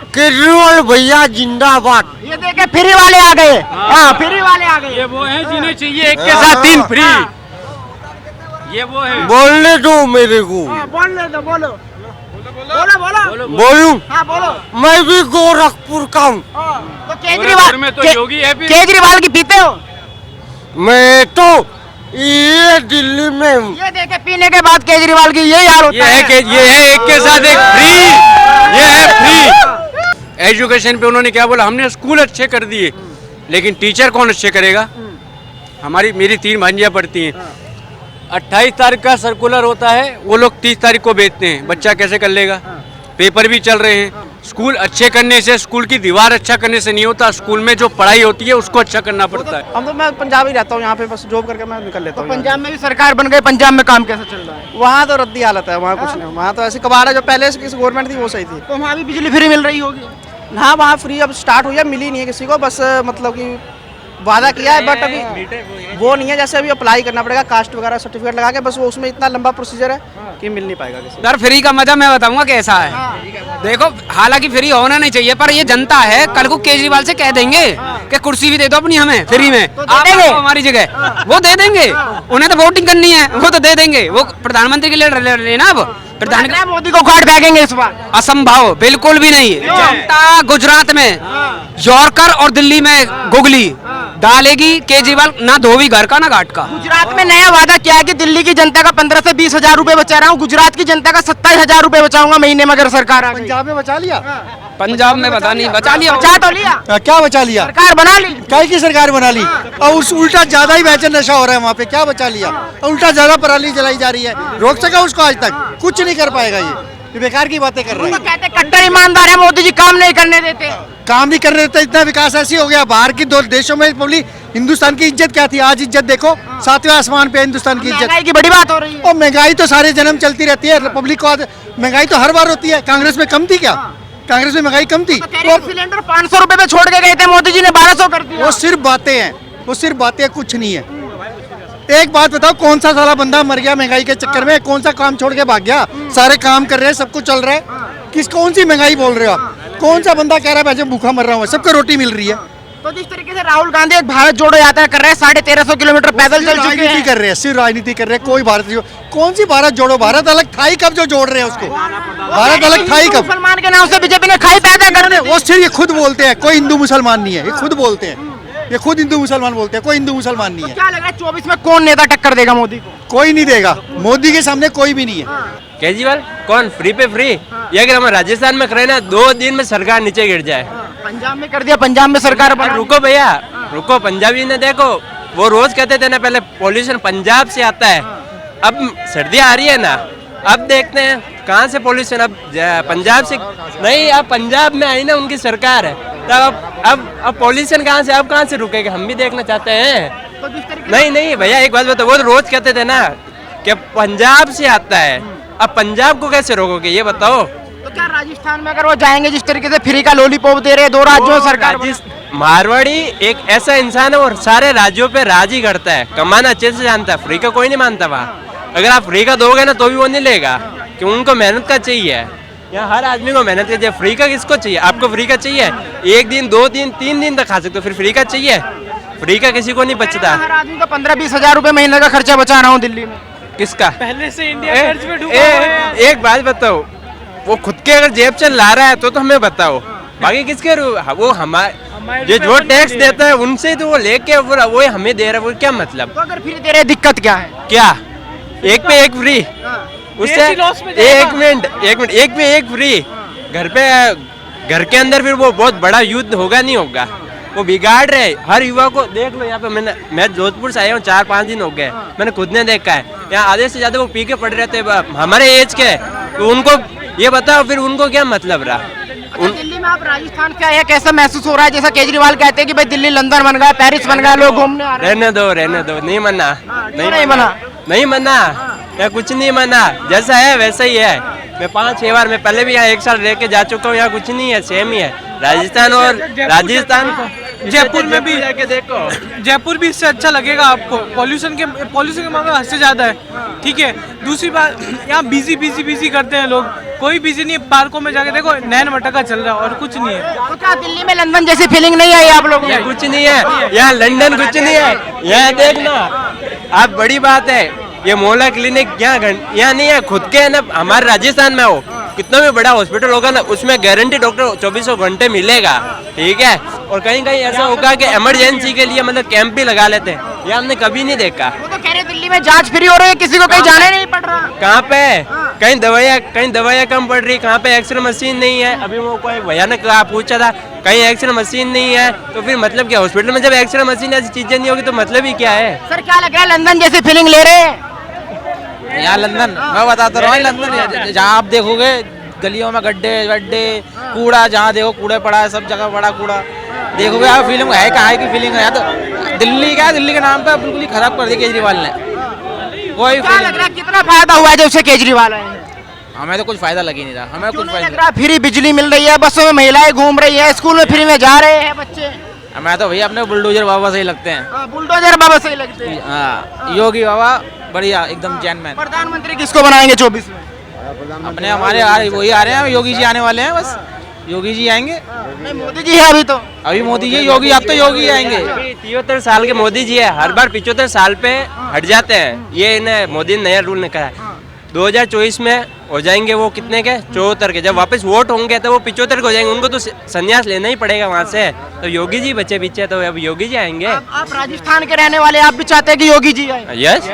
केजरीवाल भैया जिंदाबाद। ये देखे फ्री वाले आ गए। हाँ फ्री वाले आ गए। ये वो है जिन्हें चाहिए एक के साथ तीन फ्री। ये वो है। बोलने दो मेरे को। बोलने दो, बोलो बोलो बोलूं? हाँ बोलो। मैं भी गोरखपुर का हूँ। तो गोरखपुर में तो योगी है भी। केजरीवाल की पीते हो? मैं तो ये दिल्ली में हूँ। ये देखे पीने के बाद केजरीवाल की यही हाल होता है। ये है एक के साथ एक फ्री। ये है फ्री। एजुकेशन पे उन्होंने क्या बोला, हमने स्कूल अच्छे कर दिए, लेकिन टीचर कौन अच्छे करेगा? मेरी 3 भांजियाँ पढ़ती हैं। 28 तारीख का सर्कुलर होता है, वो लोग 30 तारीख को भेजते हैं। बच्चा कैसे कर लेगा? पेपर भी चल रहे हैं। स्कूल अच्छे करने से, स्कूल की दीवार अच्छा करने से नहीं होता, स्कूल में जो पढ़ाई होती है उसको अच्छा करना पड़ता है। हम तो मैं पंजाब ही रहता हूँ, यहाँ पे बस जॉब करके मैं निकल लेता हूँ। पंजाब में भी सरकार बन गई, पंजाब में काम कैसा चल रहा है? वहाँ तो रद्दी हालत है, वहाँ कुछ नहीं। वहाँ तो ऐसी कबाड़ है, जो पहले से किसी गवर्नमेंट थी वो सही थी। तो वहाँ भी बिजली फ्री मिल रही होगी? हाँ वहाँ फ्री अब स्टार्ट हुई है, मिली नहीं है किसी को, बस मतलब कि वादा किया है, बट अभी वो नहीं है। जैसे अभी अप्लाई करना पड़ेगा कास्ट वगैरह सर्टिफिकेट लगा के, बस वो उसमें इतना लंबा प्रोसीजर है कि मिल नहीं पाएगा किसी। सर फ्री का मजा मैं बताऊंगा कैसा है। देखो हालांकि फ्री होना नहीं चाहिए, पर ये जनता है, कल को केजरीवाल से कह देंगे कि कुर्सी भी दे दो अपनी हमें फ्री में, आप हमारी जगह, वो दे देंगे। उन्हें तो वोटिंग करनी है, वो तो दे देंगे। वो प्रधानमंत्री के लिए लेना, अब प्रधानमंत्री मोदी को कार्ड फेंकेंगे इस बार? असंभव, बिल्कुल भी नहीं। जनता गुजरात में यॉर्कर और दिल्ली में गुगली डालेगी, केजरीवाल ना धोबी घर का ना घाट का। गुजरात में नया वादा किया है कि दिल्ली की जनता का 15 से 20 हजार रुपए बचा रहा हूँ, गुजरात की जनता का 27 हजार रुपए बचाऊंगा महीने में अगर सरकार आ गई। पंजाब में बचा लिया? पंजाब में बता नहीं, बचा लिया। बचा तो लिया, क्या बचा लिया? सरकार बना ली। कई की सरकार बना ली, और उस उल्टा ज्यादा ही वैसे नशा हो रहा है वहाँ पे। क्या बचा लिया? उल्टा ज्यादा पराली जलाई जा रही है। रोक सका उसको? आज तक कुछ नहीं कर पाएगा। ये बेकार की बातें कर रहे वो हैं। कहते कट्टर ईमानदार है मोदी जी, काम नहीं करने देते। काम नहीं करने देते, इतना विकास ऐसी हो गया। बाहर की 2 देशों में पब्लिक, हिंदुस्तान की इज्जत क्या थी, आज इज्जत देखो 7वें आसमान पे हिंदुस्तान की इज्जत। महंगाई की बड़ी बात हो रही है। और महंगाई तो सारे जन्म चलती रहती है, पब्लिक को महंगाई तो हर बार होती है। कांग्रेस में कम थी क्या? कांग्रेस में महंगाई कम थी? सिलेंडर 500 रुपए पे छोड़ के गए थे, मोदी जी ने 1200 कर दिया। वो सिर्फ बातें हैं, वो सिर्फ बातें, कुछ नहीं है। एक बात बताओ, कौन सा साला बंदा मर गया महंगाई के चक्कर में? कौन सा काम छोड़ के भाग गया? सारे काम कर रहे हैं, सब कुछ चल रहा है। कौन सी महंगाई बोल रहे हो आप? कौन सा बंदा कह रहा है मैं भूखा मर रहा हूँ? सबको रोटी मिल रही है। तो जिस तरीके से राहुल गांधी एक भारत जोड़ो यात्रा कर रहे हैं, 1350 किलोमीटर पैदल चल चुके हैं। कर रहे हैं, सिर्फ राजनीति कर रहे हैं। कोई भारत जोड़ो, कौन सी भारत जोड़ो? भारत अलग था ही कब जो जोड़ रहे हैं उसको? भारत अलग था ही कब? मुसलमान के नाम से बीजेपी ने खाई पैदा कर दी। वो सिर्फ ये खुद बोलते हैं, कोई हिंदू मुसलमान नहीं है। ये खुद बोलते हैं, ये खुद हिंदू मुसलमान बोलते हैं, कोई हिंदू मुसलमान नहीं है। क्या लग रहा है 24 में कौन नेता टक्कर देगा मोदी को? कोई नहीं देगा, मोदी के सामने कोई भी नहीं है। केजरीवाल कौन फ्री पे फ्री? ये अगर हम राजस्थान में करे ना, 2 दिन में सरकार नीचे गिर जाए। पंजाब में कर दिया, पंजाब में सरकार बना। रुको भैया, रुको। पंजाबी ने देखो, वो रोज कहते थे ना पहले पॉल्यूशन पंजाब से आता है। अब सर्दियाँ आ रही है ना, अब देखते हैं कहाँ से पॉल्यूशन। अब पंजाब से नहीं, अब पंजाब में आई ना उनकी सरकार है, तब अब पॉल्यूशन कहाँ से, अब कहाँ से रुकेगा? हम भी देखना चाहते हैं। नहीं भैया, एक बात बताओ, वो रोज कहते थे ना कि पंजाब से आता है, अब पंजाब को कैसे रोकोगे ये बताओ? तो क्या राजस्थान में अगर वो जाएंगे, जिस तरीके से फ्री का लॉलीपॉप दे रहे हैं 2 राज्यों में सरकार? मारवाड़ी एक ऐसा इंसान है और सारे राज्यों पे राज ही करता है, कमाना अच्छे से जानता है। फ्री का कोई नहीं मानता वहाँ। अगर आप फ्री का दोगे ना तो भी वो नहीं लेगा, क्यों? उनको मेहनत का चाहिए। यहाँ हर आदमी को मेहनत का चाहिए। फ्री का किसको चाहिए? आपको फ्री का चाहिए? 1 दिन 2 दिन 3 दिन तक खा सकते हो, फिर फ्री का चाहिए? फ्री का किसी को नहीं बचता। हर आदमी का 15-20 हजार रुपए महीने का खर्चा बचा रहा हूँ दिल्ली में। किसका? पहले से इंडिया कर्ज में डूबा है। एक बात बताओ, वो खुद के अगर जेब से ला रहा है तो हमें बताओ, बाकी किसके? वो हमारे जो टैक्स देता है उनसे तो वो लेके वो हमें दे रहा है, वो क्या मतलब? तो अगर फ्री दे रहे दिक्कत क्या है? क्या एक पे एक फ्री? उससे एक मिनट एक पे एक फ्री घर के अंदर, फिर वो बहुत बड़ा युद्ध होगा नहीं होगा? वो बिगाड़ रहे हर युवा को। देख लो यहाँ पे, मैं जोधपुर से आया हूँ, 4-5 दिन हो गए, मैंने खुद ने देखा है। यहाँ आधे से ज्यादा वो पी के पड़ रहे थे हमारे एज के, तो उनको ये बताओ फिर उनको क्या मतलब रहा? दिल्ली में आप राजस्थान से आए, कैसा महसूस हो रहा है? जैसा केजरीवाल कहते हैं कि भाई दिल्ली लंदन बन गया, पेरिस बन गया, लोग घूमने आ रहे हैं। रहने दो, नहीं मना, नहीं मना, या कुछ नहीं मना, जैसा है वैसा ही है। मैं 5-6 बार, मैं पहले भी यहाँ 1 साल रह के जा चुका हूँ, यहाँ कुछ नहीं है, सेम ही है। राजस्थान जयपुर में भी जाके देखो, जयपुर भी इससे अच्छा लगेगा आपको। पॉल्यूशन के मामले हद से ज्यादा है, ठीक है। दूसरी बात, यहाँ बिजी करते हैं लोग, कोई बिजी नहीं है। पार्कों में जाके देखो, नैन मटका चल रहा है और कुछ नहीं है। तो क्या दिल्ली में लंदन जैसी फीलिंग नहीं आई आप लोगों यहाँ को? कुछ नहीं है, यहाँ लंदन कुछ नहीं है। यहाँ देखना आप, बड़ी बात है, ये मोहल्ला क्लिनिक यहाँ नहीं है, खुद के है ना। हमारे राजस्थान में हो, कितना भी बड़ा हॉस्पिटल होगा ना, उसमें गारंटी डॉक्टर 24 घंटे मिलेगा, ठीक है। और कहीं कहीं ऐसा होगा कि इमरजेंसी के लिए मतलब कैंप भी लगा लेते हैं, ये हमने कभी नहीं देखा। वो तो कह रहे दिल्ली में जांच फ्री हो रही है, किसी को कहीं जाने नहीं पड़ रहा। कहाँ पे कहीं दवाइयाँ कम पड़ रही, कहाँ पे एक्सरे मशीन नहीं है। अभी वो कोई भैया ने कहा, पूछा था, कहीं एक्सरे मशीन नहीं है, तो फिर मतलब क्या? हॉस्पिटल में जब एक्सरे मशीन ऐसी चीजें नहीं होगी तो मतलब ही क्या है? सर क्या लग रहा है, लंदन जैसी फीलिंग ले रहे हैं? यहाँ लंदन, मैं बताता रहा हूँ, लंदन जहाँ आप देखोगे गलियों में गड्ढे वड्ढे, कूड़ा, जहाँ देखो कूड़े पड़ा है, सब जगह बड़ा कूड़ा देखोगे आप। फीलिंग है कहाँ की फीलिंग है? तो दिल्ली का, दिल्ली के नाम पे बिल्कुल ही खराब कर दिया केजरीवाल ने। कोई क्या लग रहा है, कितना फायदा हुआ है जब से केजरीवाल आए हैं? हमें तो कुछ फायदा लग ही नहीं रहा, हमें क्यों कुछ नहीं फायदा लग रहा? फ्री बिजली मिल रही है, बसों में महिलाएं घूम रही है, स्कूल में फ्री में जा रहे हैं बच्चे। हमें तो भैया अपने बुलडोजर बाबा से ही लगते हैं। बुलडोजर बाबा सही लगते हैं। हाँ, योगी बाबा बढ़िया, एकदम जेंटलमैन। प्रधानमंत्री किसको बनाएंगे 24 में? अपने हमारे वही आ रहे हैं, योगी जी आने वाले हैं, बस योगी जी आएंगे। नहीं, मोदी जी है अभी तो। अभी मोदी जी, योगी अब तो योगी आएंगे। 73 साल के मोदी जी है, हर बार 75 साल पे हट जाते हैं। ये इन्हें मोदी ने नया रूल निकाला है। 2024 में हो जाएंगे वो कितने के, 74 के। जब वापस वोट होंगे तो वो 75 के हो जाएंगे, उनको तो संन्यास लेना ही पड़ेगा वहाँ से। तो योगी जी बचे पीछे, तो अब योगी जी आएंगे। आप राजस्थान के रहने वाले, आप भी चाहते हैं कि योगी जी आए? यस,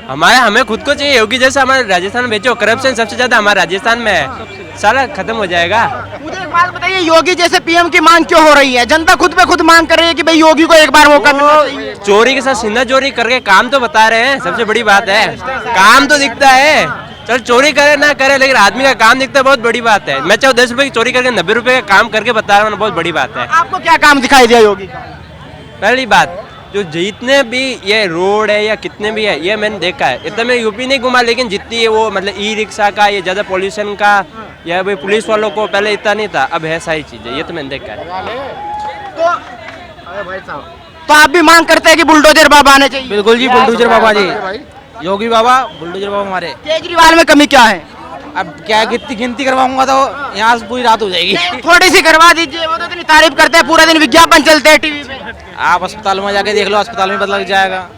हमें खुद को चाहिए योगी जैसा। हमारे राजस्थान में बेचो, करप्शन सबसे ज्यादा हमारे राजस्थान में है, सारा खत्म हो जाएगा। मुझे एक बात बताइए, योगी जैसे पीएम की मांग क्यों हो रही है? जनता खुद पे खुद मांग कर रही है कि भाई योगी को एक बार मौका मिलना चाहिए। चोरी के साथ सीना चोरी करके काम तो बता रहे हैं, सबसे बड़ी बात है। काम तो दिखता है, चल चोरी करे ना करे, लेकिन आदमी का काम दिखता है, बहुत बड़ी बात है। मैं चाहे 10 रुपए की चोरी करके 90 रुपए का काम करके बता रहा हूँ, बहुत बड़ी बात है। आपको क्या काम दिखाई दिया योगी का? पहली बात, जो जितने भी ये रोड है या कितने भी है, ये मैंने देखा है। इतना मैं यूपी नहीं घुमा, लेकिन जितनी है वो मतलब ई रिक्शा का, ये ज्यादा पोल्यूशन का, या भाई पुलिस वालों को पहले इतना नहीं था, अब है सारी चीजें, ये तो मैंने देखा है। तो आप भी मांग करते हैं कि बुलडोजर बाबा आने चाहिए? बिल्कुल जी, बुलडोजर बाबा जी, योगी बाबा, बुलडोजर बाबा हमारे। केजरीवाल में कमी क्या है? अब क्या गिनती करवाऊंगा तो यहाँ से पूरी रात हो जाएगी। थोड़ी सी करवा दीजिए, वो तो इतनी तारीफ करते हैं, पूरा दिन विज्ञापन चलते हैं टीवी पे। आप अस्पताल में जाके देख लो, अस्पताल में पता लग जाएगा।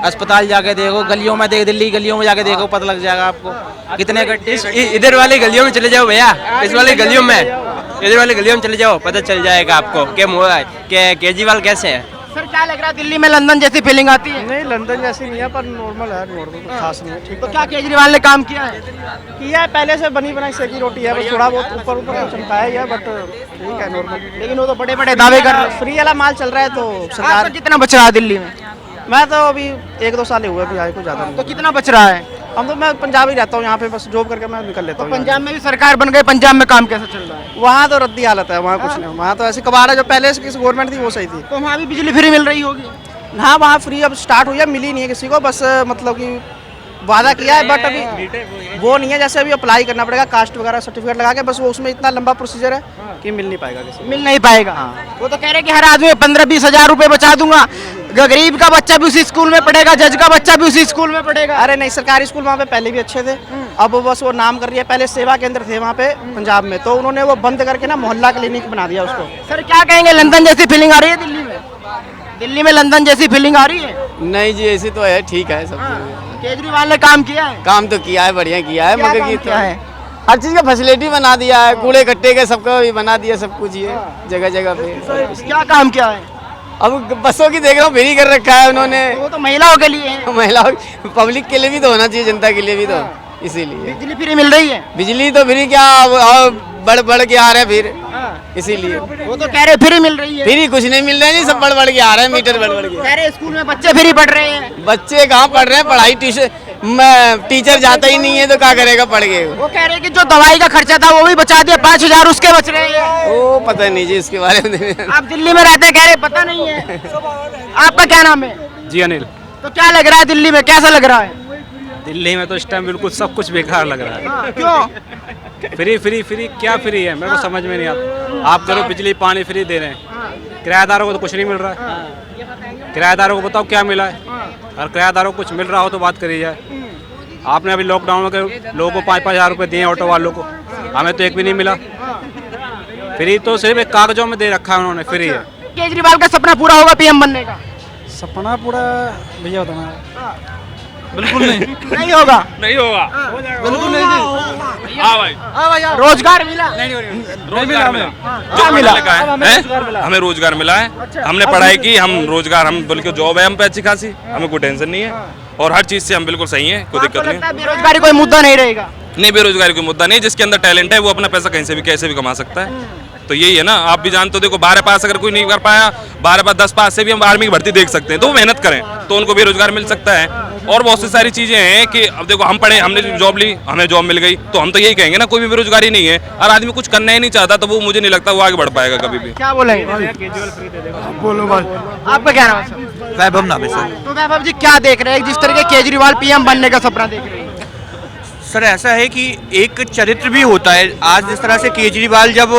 अस्पताल जाके देखो, गलियों में देख, दिल्ली गलियों में जाके देखो, पता लग जाएगा आपको कितने गड्ढे। इधर वाली गलियों में चले जाओ भैया, इस वाली गलियों में, इधर वाली गलियों में चले जाओ, पता चल जाएगा आपको कि केजरीवाल कैसे है। सर क्या लग रहा है, दिल्ली में लंदन जैसी फीलिंग आती है? नहीं, लंदन जैसी नहीं है, पर नॉर्मल है, नॉर्मल खास नहीं है, ठीक तो क्या केजरीवाल ने काम किया है? किया है, पहले से बनी बनाई सेकी रोटी है, बस थोड़ा बहुत ऊपर ऊपर चमकाया ही है, बट ठीक है, नॉर्मल। लेकिन वो तो बड़े बड़े दावे कर रहे हैं। फ्री वाला माल चल रहा है, तो आपका सरकार। कितना बच रहा है दिल्ली में? मैं तो अभी 1-2 साल ही हुए, अभी आए, कुछ ज़्यादा नहीं। तो कितना बच रहा है? हम तो, मैं पंजाब ही रहता हूँ, यहाँ पे बस जॉब करके मैं निकल लेता तो हूँ। पंजाब में भी सरकार बन गई, पंजाब में काम कैसे चल रहा है? वहाँ तो रद्दी हालत है, वहाँ कुछ नहीं, वहाँ तो ऐसी कबाड़ है, जो पहले से किसी गवर्नमेंट थी वो सही थी। तो वहाँ भी बिजली फ्री मिल रही होगी? हाँ, वहाँ फ्री अब स्टार्ट हुई है, मिली नहीं है किसी को, बस मतलब कि वादा किया है, बट अभी वो नहीं है। जैसे अभी अप्लाई करना पड़ेगा, कास्ट वगैरह सर्टिफिकेट लगा के, बस वो उसमें इतना लंबा प्रोसीजर है कि मिल नहीं पाएगा किसी को। मिल नहीं पाएगा। वो तो कह रहे हैं कि हर आदमी 15-20 हजार रुपए बचा दूंगा, गरीब का बच्चा भी उसी स्कूल में पढ़ेगा, जज का बच्चा भी उसी स्कूल में पढ़ेगा। अरे नहीं, सरकारी स्कूल वहाँ पे पहले भी अच्छे थे, अब बस वो नाम कर रही है। पहले सेवा केंद्र थे वहाँ पे पंजाब में, तो उन्होंने वो बंद करके ना मोहल्ला क्लिनिक बना दिया उसको। सर क्या कहेंगे, लंदन जैसी फीलिंग आ रही है दिल्ली में? दिल्ली में लंदन जैसी फीलिंग आ रही है? नहीं जी, ऐसी तो है, ठीक है सब। केजरीवाल ने काम किया है? काम तो किया है, बढ़िया किया है, क्या मगर काम की किया है? हर चीज का फैसिलिटी बना दिया है, कूड़े कट्टे के सबका भी बना दिया, सब कुछ ये जगह जगह पे। क्या काम किया है? अब बसों की देख रहा हूँ, फ्री कर रखा है उन्होंने। वो तो महिलाओं के लिए है। महिलाओं, पब्लिक के लिए भी तो होना चाहिए, जनता के लिए भी तो, इसीलिए। बिजली फ्री मिल रही है? बिजली तो फ्री क्या, और बढ़ के आ रहे हैं फिर, इसीलिए। वो तो कह रहे फ्री मिल रही है। फ्री कुछ नहीं मिल रहा है जी, सब बढ़ के आ रहे हैं, मीटर बढ़ के। कह रहे स्कूल में बच्चे फ्री पढ़ रहे हैं। बच्चे कहाँ पढ़ रहे हैं, पढ़ाई टीचर जाता ही नहीं है, तो क्या करेगा पढ़ के। वो कह रहे कि जो दवाई का खर्चा था वो भी बचा दिया, 5,000 उसके बच रहे हैं। वो पता नहीं जी इसके बारे में। आप दिल्ली में रहते, कह रहे पता नहीं है। आपका क्या नाम है? जी अनिल। तो क्या लग रहा है दिल्ली में, कैसा लग रहा है? दिल्ली में तो इस टाइम बिल्कुल सब कुछ बेकार लग रहा है। क्यों? फ्री फ्री फ्री क्या फ्री है, मेरे को समझ में नहीं आता। आप करो बिजली पानी फ्री दे रहे हैं, किराएदारों को तो कुछ नहीं मिल रहा है। किराएदारों को बताओ क्या मिला है। अगर किराएदारों को कुछ मिल रहा हो तो बात करी जाए। आपने अभी लॉकडाउन में लोगों को 5-5 हज़ार रुपये दिए ऑटो वालों को, हमें तो एक भी नहीं मिला। फ्री तो सिर्फ एक कागजों में दे रखा है उन्होंने, फ्री है। केजरीवाल का सपना पूरा होगा पीएम बनने का? सपना पूरा भैया बताना बिल्कुल नहीं। नहीं होगा। नहीं होगा, बिल्कुल नहीं। हाँ भाई, रोजगार मिला? रोजगार मिला, क्या मिला? हमें रोजगार मिला है। हमने पढ़ाई की, हम रोजगार, हम बल्कि जॉब है हम पे अच्छी खासी, हमें कोई टेंशन नहीं है और हर चीज से हम बिल्कुल सही हैं, कोई दिक्कत नहीं। बेरोजगारी कोई मुद्दा नहीं रहेगा? नहीं, बेरोजगारी कोई मुद्दा नहीं। जिसके अंदर टैलेंट है वो अपना पैसा कहीं से भी कैसे भी कमा सकता है। तो यही है ना, आप भी जानते हो। देखो 12 पास अगर कोई नहीं कर पाया, 12 पास 10 पास से भी हम आर्मी की भर्ती देख सकते हैं, तो वो मेहनत करें तो उनको भी रोजगार मिल सकता है। और बहुत सी सारी चीजें हैं कि अब देखो हम पढ़े, हमने जॉब ली, हमें जॉब मिल गई, तो हम तो यही कहेंगे ना कोई भी बेरोजगारी नहीं है। और आदमी कुछ करना ही नहीं चाहता तो वो मुझे नहीं लगता वो आगे बढ़ पाएगा कभी भी। क्या बोलेंगे? बोलो भाई। आपका क्या नाम है सर? वैभव नाम है सर। तो वैभव जी क्या देख रहे हैं जिस तरह के केजरीवाल पीएम बनने का सपना देख रहे हैं? सर ऐसा है कि एक चरित्र भी होता है। आज जिस तरह से केजरीवाल जब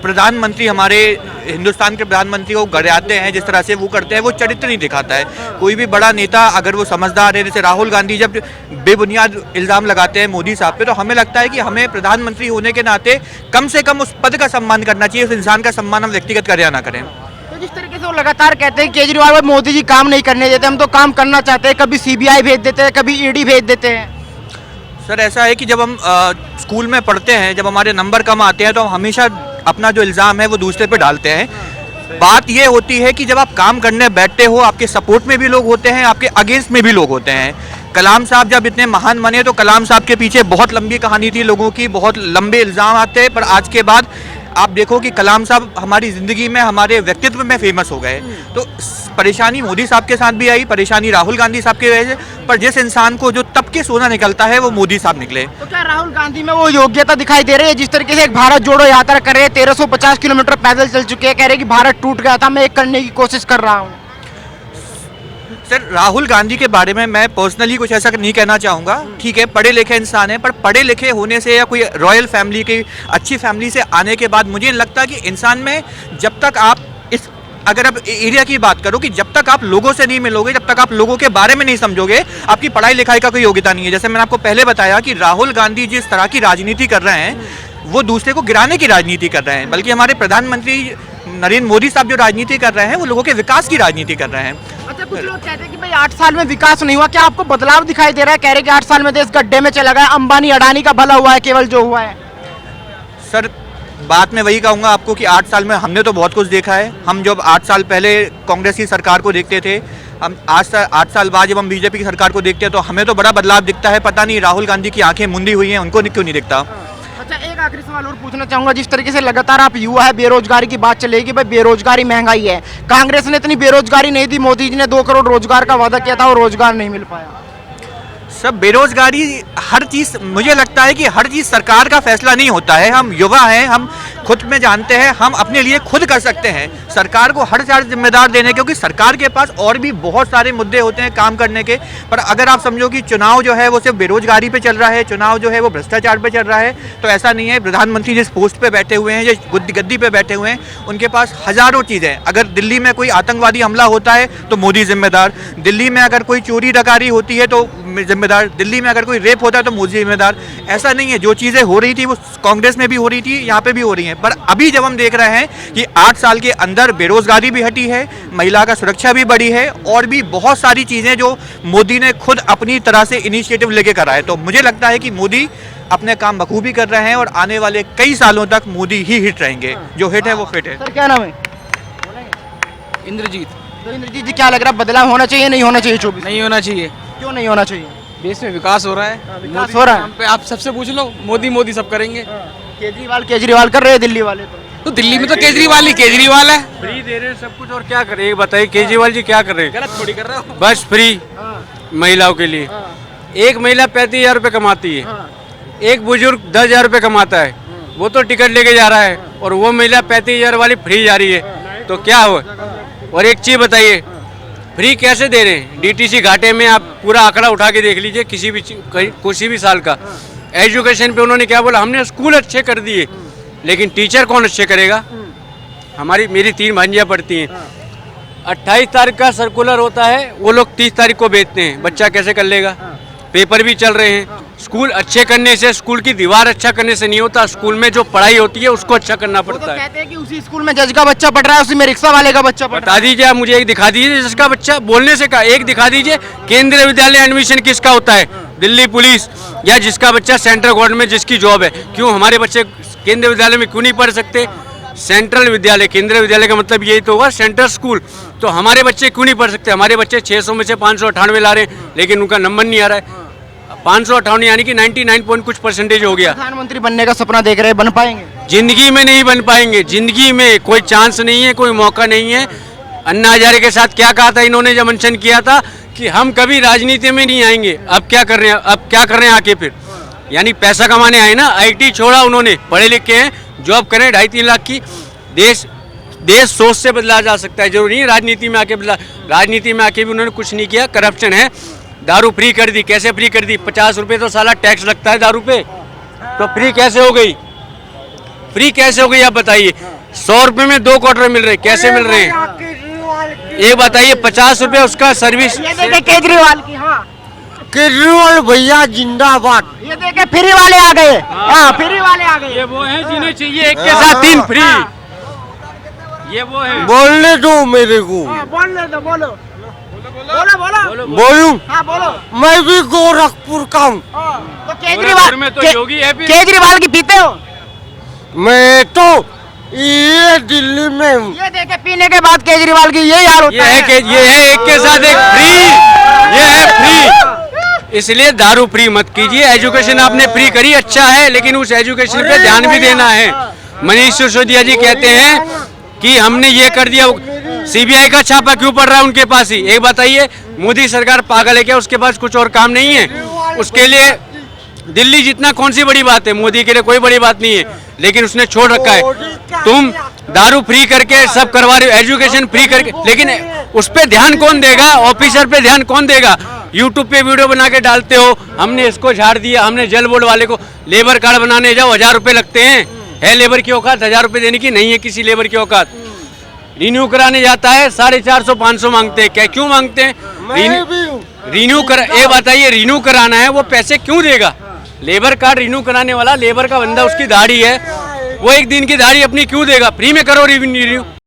प्रधानमंत्री, हमारे हिंदुस्तान के प्रधानमंत्री को गरियाते हैं, जिस तरह से वो करते हैं, वो चरित्र नहीं दिखाता है। कोई भी बड़ा नेता अगर वो समझदार है, जैसे राहुल गांधी जब बेबुनियाद इल्ज़ाम लगाते हैं मोदी साहब पे, तो हमें लगता है कि हमें प्रधानमंत्री होने के नाते कम से कम उस पद का सम्मान करना चाहिए, उस इंसान का सम्मान हम व्यक्तिगत करें या ना करें। तो जिस तरीके से वो लगातार कहते हैं केजरीवाल और मोदी जी काम नहीं करने देते, हम तो काम करना चाहते हैं, कभी सीबीआई भेज देते हैं, कभी ईडी भेज देते हैं। सर ऐसा है कि जब हम स्कूल में पढ़ते हैं, जब हमारे नंबर कम आते हैं, तो हम हमेशा अपना जो इल्ज़ाम है वो दूसरे पे डालते हैं। बात ये होती है कि जब आप काम करने बैठते हो, आपके सपोर्ट में भी लोग होते हैं, आपके अगेंस्ट में भी लोग होते हैं। कलाम साहब जब इतने महान बने तो कलाम साहब के पीछे बहुत लंबी कहानी थी लोगों की, बहुत लंबे इल्ज़ाम आते हैं, पर आज के बाद आप देखो कि कलाम साहब हमारी ज़िंदगी में, हमारे व्यक्तित्व में फेमस हो गए। तो परेशानी मोदी साहब के साथ भी आई, परेशानी राहुल गांधी साहब की वजह से, पर जिस इंसान को जो तप के सोना निकलता है वो मोदी साहब निकले। तो क्या राहुल गांधी में वो योग्यता दिखाई दे रही है? जिस तरीके से एक भारत जोड़ो यात्रा कर रहे हैं, 1350 किलोमीटर पैदल चल चुके हैं, कह रहे हैं कि भारत टूट गया था, मैं एक करने की कोशिश कर रहा हूँ। सर राहुल गांधी के बारे में मैं पर्सनली कुछ ऐसा नहीं कहना चाहूँगा। ठीक है, पढ़े लिखे इंसान है, पर पढ़े लिखे होने से या कोई रॉयल फैमिली की अच्छी फैमिली से आने के बाद मुझे लगता है कि इंसान में जब तक आप इस, अगर आप एरिया की बात करो कि जब तक आप लोगों से नहीं मिलोगे, जब तक आप लोगों के बारे में नहीं समझोगे, आपकी पढ़ाई लिखाई का कोई योग्यता नहीं है। जैसे मैंने आपको पहले बताया कि राहुल गांधी जिस तरह की राजनीति कर रहे हैं वो दूसरे को गिराने की राजनीति कर रहे हैं, बल्कि हमारे प्रधानमंत्री नरेंद्र मोदी साहब जो राजनीति कर रहे हैं वो लोगों के विकास की राजनीति कर रहे हैं। अच्छा, कुछ लोग कहते हैं कि भाई 8 साल में विकास नहीं हुआ, क्या आपको बदलाव दिखाई दे रहा है? कह रहे कि 8 साल में देश गड्ढे में चला गया, अंबानी अडानी का भला हुआ है केवल जो हुआ है। सर बात मैं वही कहूँगा आपको कि 8 साल में हमने तो बहुत कुछ देखा है। हम जब 8 साल पहले कांग्रेस की सरकार को देखते थे, हम आज 8 साल बाद जब हम बीजेपी की सरकार को देखते हैं तो हमें तो बड़ा बदलाव दिखता है। पता नहीं राहुल गांधी की आंखें मुंदी हुई हैं, उनको क्यों नहीं दिखता। अच्छा, एक आखिरी सवाल और पूछना चाहूंगा। जिस तरीके से लगातार आप युवा है, बेरोजगारी की बात चलेगी, भाई बेरोजगारी महंगाई है, कांग्रेस ने इतनी बेरोजगारी नहीं दी, मोदी जी ने 2 करोड़ रोजगार का वादा किया था और रोजगार नहीं मिल पाया। सब बेरोजगारी, हर चीज़, मुझे लगता है कि हर चीज़ सरकार का फैसला नहीं होता है। हम युवा हैं, हम खुद में जानते हैं, हम अपने लिए खुद कर सकते हैं। सरकार को हर सारे जिम्मेदार देने, क्योंकि सरकार के पास और भी बहुत सारे मुद्दे होते हैं काम करने के। पर अगर आप समझो कि चुनाव जो है वो सिर्फ बेरोजगारी पे चल रहा है, चुनाव जो है वो भ्रष्टाचार पे चल रहा है, तो ऐसा नहीं है। प्रधानमंत्री जिस पोस्ट पे बैठे हुए हैं, जिस गद्दी पे बैठे हुए हैं, उनके पास हज़ारों चीज़ें। अगर दिल्ली में कोई आतंकवादी हमला होता है तो मोदी जिम्मेदार, दिल्ली में अगर कोई चोरी डकारी होती है तो जिम्मेदार, दिल्ली में अगर कोई रेप होता है तो मोदी जिम्मेदार। ऐसा नहीं है, जो चीज़ें हो रही थी वो कांग्रेस में भी हो रही थी, यहाँ पे भी हो रही हैं। पर अभी जब हम देख रहे हैं कि 8 साल के अंदर बेरोजगारी भी हटी है, महिला का सुरक्षा भी बढ़ी है, और भी बहुत सारी चीज़ें जो मोदी ने खुद अपनी तरह से इनिशिएटिव लेके करा है, तो मुझे लगता है कि मोदी अपने काम बखूबी कर रहे हैं और आने वाले कई सालों तक मोदी ही हिट रहेंगे। जो हिट है वो फिट है। सर क्या नाम है? इंद्रजीत। तो इंद्रजीत जी, क्या लग रहा है, बदलाव होना चाहिए नहीं होना चाहिए? 24 नहीं होना चाहिए। क्यों नहीं होना चाहिए? देश में विकास हो रहा है, विकास हो रहा है। आप सबसे पूछ लो, मोदी सब करेंगे। केजरीवाल कर रहे हैं दिल्ली वाले तो दिल्ली में तो केजरीवाल ही केजरीवाल है। फ्री दे रहे हैं सब कुछ, और क्या करे ये बताइए, केजरीवाल जी क्या कर रहे हैं? गलत थोड़ी कर रहे हो। बस फ्री महिलाओं के लिए। एक महिला 35,000 रुपये कमाती है, एक बुजुर्ग 10,000 रुपये कमाता है, वो तो टिकट लेके जा रहा है, और वो महिला 35,000 वाली फ्री जा रही है, तो क्या हो? और एक चीज़ बताइए, फ्री कैसे दे रहे हैं? डीटीसी घाटे में आप पूरा आंकड़ा उठा के देख लीजिए किसी भी साल का। एजुकेशन पे उन्होंने क्या बोला, हमने स्कूल अच्छे कर दिए, लेकिन टीचर कौन अच्छे करेगा? हमारी मेरी 3 भांजियाँ पढ़ती हैं। 28 तारीख का सर्कुलर होता है, वो लोग 30 तारीख को बेचते हैं। बच्चा कैसे कर लेगा? पेपर भी चल रहे हैं। स्कूल अच्छे करने से, स्कूल की दीवार अच्छा करने से नहीं होता, स्कूल में जो पढ़ाई होती है उसको अच्छा करना पड़ता है। कहते हैं कि उसी स्कूल में जज का बच्चा पढ़ रहा है, उसी में रिक्शा वाले का बच्चा पढ़ रहा बता दीजिए आप मुझे, एक दिखा दीजिए जिसका बच्चा, बोलने से कहा, एक दिखा दीजिए। केंद्रीय विद्यालय एडमिशन किसका होता है? दिल्ली पुलिस, या जिसका बच्चा सेंट्रल गवर्नमेंट में जिसकी जॉब है। क्यों हमारे बच्चे केंद्रीय विद्यालय में क्यों नहीं पढ़ सकते? सेंट्रल विद्यालय, केंद्रीय विद्यालय का मतलब यही तो हुआ सेंट्रल स्कूल। तो हमारे बच्चे क्यों नहीं पढ़ सकते? हमारे बच्चे 600 में से 598 ला रहे हैं, लेकिन उनका नंबर नहीं आ रहा है। 558 यानी कि 99 पॉइंट कुछ परसेंटेज हो गया। प्रधानमंत्री बनने का सपना देख रहे हैं, बन पाएंगे? जिंदगी में नहीं बन पाएंगे, जिंदगी में कोई चांस नहीं है, कोई मौका नहीं है। अन्ना हजारे के साथ क्या कहा था इन्होंने जब अनशन किया था कि हम कभी राजनीति में नहीं आएंगे। अब क्या कर रहे हैं? अब क्या कर रहे हैं आके फिर? यानी पैसा कमाने आए ना। IT छोड़ा उन्होंने, पढ़े लिखे हैं, जॉब करें 2.5-3 लाख की। देश सोच से बदला जा सकता है, जरूरी नहीं राजनीति में आके बदला। राजनीति में आके भी उन्होंने कुछ नहीं किया, करप्शन है। दारू फ्री कर दी, कैसे फ्री कर दी? 50 रुपये तो साला टैक्स लगता है दारू पे, तो फ्री कैसे हो गई? फ्री कैसे हो गई आप बताइए? 100 रुपये में 2 क्वार्टर मिल रहे, कैसे मिल रहे हैं? ये बताइए, 50 रुपये उसका सर्विस। ये देखे केजरीवाल की, हाँ केजरीवाल भैया जिंदाबाद। ये देखे फ्री वाले आ गए, हाँ फ्री वाले आ गए। ये वो है जिन्हें चाहिए एक के साथ 3 फ्री। ये वो है। बोलने दो मेरे को। बोलने दो, बोलो बोलो बोलो बोलूं? हाँ बोलो। मैं भी गोरखपुर का हूँ। तो केजरीवाल में तो योगी है भी। केजरीवाल की पीते हो? मैं तो ये दिल्ली में हूँ। ये देखे पीने के बाद केजरीवाल की यही हाल होता है। ये है एक के साथ एक फ्री। ये है फ्री, इसलिए दारू फ्री मत कीजिए। एजुकेशन आपने फ्री करी, अच्छा है, लेकिन उस एजुकेशन पे ध्यान भी देना है। मनीष सिसोदिया जी कहते हैं कि हमने ये कर दिया। CBI का छापा क्यों पड़ रहा है उनके पास ही? एक बताइए, मोदी सरकार पागल है क्या? उसके पास कुछ और काम नहीं है? उसके लिए दिल्ली जितना कौन सी बड़ी बात है? मोदी के लिए कोई बड़ी बात नहीं है, लेकिन उसने छोड़ रखा है। तुम दारू फ्री करके सब करवा रहे हो, एजुकेशन फ्री करके, लेकिन उस पे ध्यान कौन देगा? ऑफिसर पे ध्यान कौन देगा? यूट्यूब पे वीडियो बना के डालते हो, हमने इसको झाड़ दिया, हमने जल बोर्ड वाले को। लेबर कार्ड बनाने जाओ 1000 रुपये लगते हैं। है लेबर की औकात 1000 रुपये देने की? नहीं है किसी लेबर की औकात। रिन्यू कराने जाता है 450-500 मांगते हैं। क्या क्यों मांगते हैं? रिन्यू कर, ये बताइए, रिन्यू कराना है वो पैसे क्यों देगा? लेबर कार्ड रिन्यू कराने वाला लेबर का बंदा, उसकी दाढ़ी है, वो 1 दिन की दाढ़ी अपनी क्यों देगा? फ्री में करो रिन्यू।